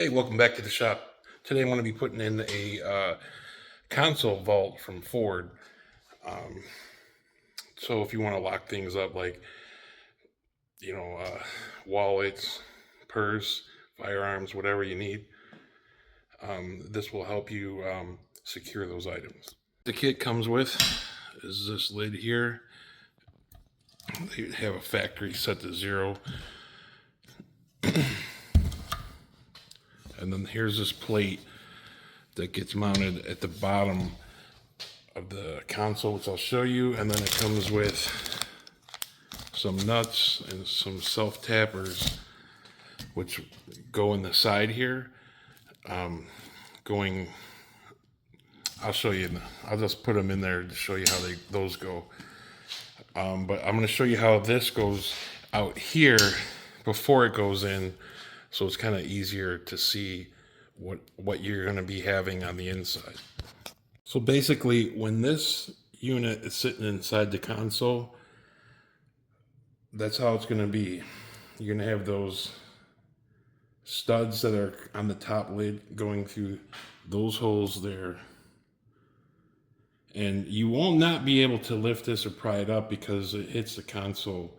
Hey, welcome back to the shop. Today I'm going to be putting in a console vault from Ford. Um, so if you want to lock things up like, you know, wallets, purse, firearms, whatever you need, this will help you secure those items. The kit comes with is this lid here. They have a factory set to 0. And then here's this plate that gets mounted at the bottom of the console, which I'll show you. And then it comes with some nuts and some self tappers, which go in the side here. I'll show you. I'll just put them in there to show you how those go. But I'm going to show you how this goes out here before it goes in, so it's kind of easier to see what you're going to be having on the inside. So basically, when this unit is sitting inside the console, that's how it's going to be. You're going to have those studs that are on the top lid going through those holes there. And you will not be able to lift this or pry it up because it hits the console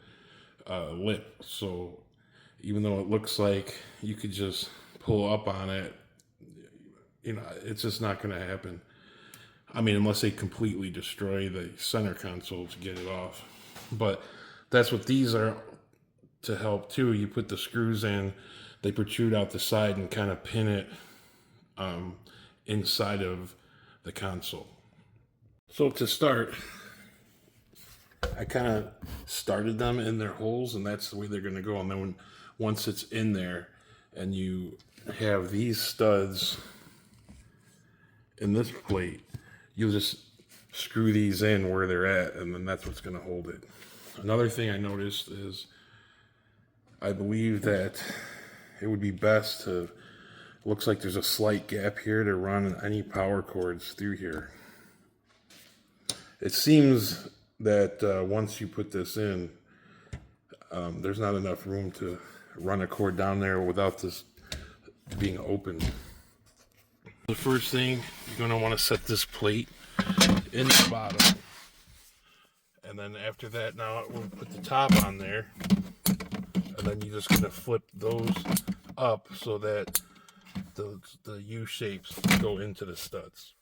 lip. So even though it looks like you could just pull up on it, you know, it's just not going to happen. I mean, unless they completely destroy the center console to get it off. But that's what these are to help too. You put the screws in, they protrude out the side and kind of pin it inside of the console. So to start, I kind of started them in their holes, and that's the way they're going to go. And then once it's in there and you have these studs in this plate, you'll just screw these in where they're at, and then that's what's going to hold it. Another thing I noticed is I believe that it would be best to, looks like there's a slight gap here to run any power cords through here. It seems that once you put this in, there's not enough room to run a cord down there without this being open. The first thing, you're going to want to set this plate in the bottom. And then after that, now we'll put the top on there. And then you're just going to flip those up so that the U shapes go into the studs.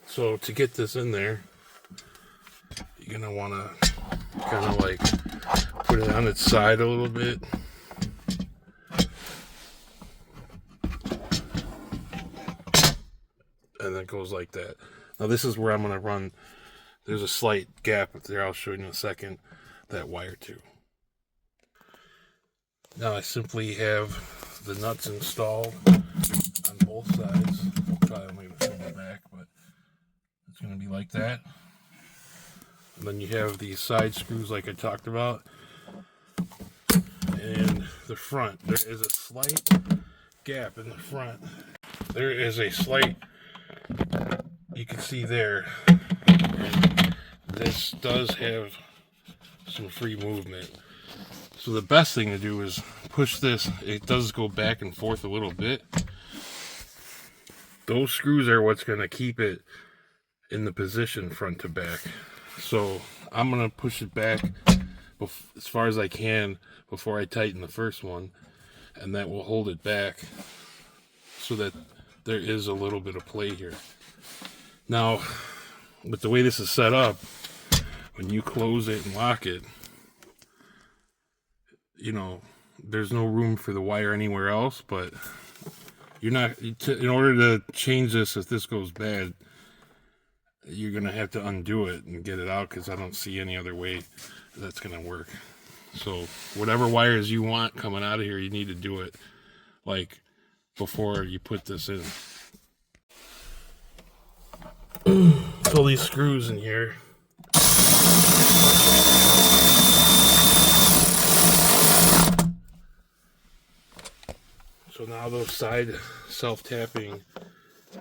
So to get this in there, you're going to want to kind of like put it on its side a little bit. And then it goes like that. Now this is where I'm going to run, there's a slight gap there, I'll show you in a second, that wire to. Now I simply have the nuts installed on both sides. Probably only going to film it back, but it's going to be like that. And then you have these side screws like I talked about. And the front, there is a slight gap in the front. There is a slight, you can see there, this does have some free movement. So the best thing to do is push this. It does go back and forth a little bit. Those screws are what's going to keep it in the position front to back. So I'm going to push it back as far as I can before I tighten the first one, and that will hold it back so that there is a little bit of play here. Now, with the way this is set up, when you close it and lock it, you know, there's no room for the wire anywhere else, but you're not, in order to change this, if this goes bad, you're going to have to undo it and get it out, because I don't see any other way that's going to work. So whatever wires you want coming out of here, you need to do it like before you put this in. So these screws in here, so now those side self-tapping,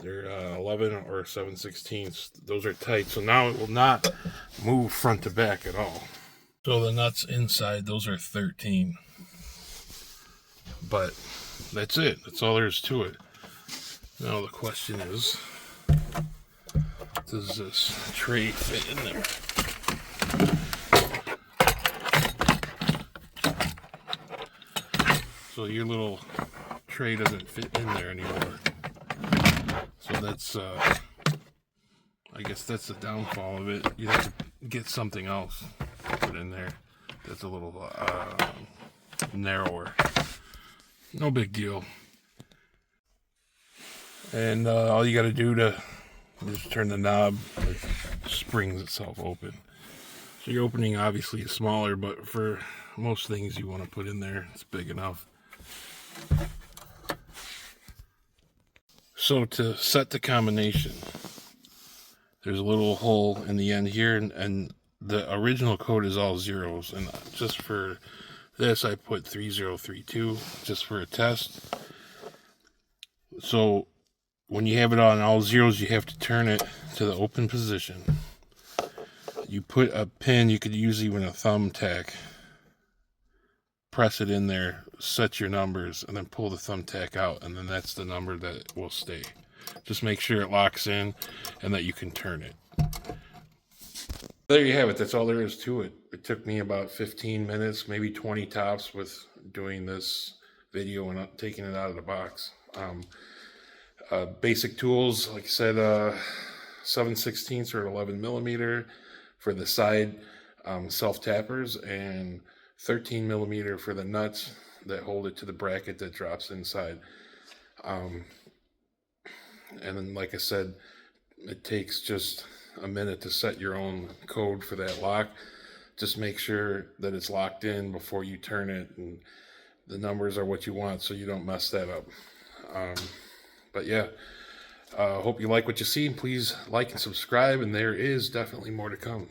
they're 11 or 7/16. Those are tight, so now it will not move front to back at all. So the nuts inside, those are 13. But that's it. That's all there is to it. Now the question is, does this tray fit in there? So your little tray doesn't fit in there anymore. So that's, I guess that's the downfall of it. You have to get something else to put in there that's a little narrower. No big deal. And all you got to do to just turn the knob, it springs itself open. So your opening obviously is smaller, but for most things you want to put in there, it's big enough. So to set the combination, there's a little hole in the end here, and the original code is all zeros, and just for this I put 3032 just for a test. So when you have it on all zeros, you have to turn it to the open position. You put a pin, you could use even a thumbtack, press it in there, set your numbers, and then pull the thumbtack out, and then that's the number that will stay. Just make sure it locks in and that you can turn it. There you have it. That's all there is to it. It took me about 15 minutes, maybe 20 tops, with doing this video and taking it out of the box. Basic tools, like I said, 7/16 or 11 millimeter for the side self tappers, and 13 millimeter for the nuts that hold it to the bracket that drops inside. And then, like I said, it takes just a minute to set your own code for that lock. Just make sure that it's locked in before you turn it, and the numbers are what you want so you don't mess that up. But yeah, hope you like what you see. Please like and subscribe, and there is definitely more to come.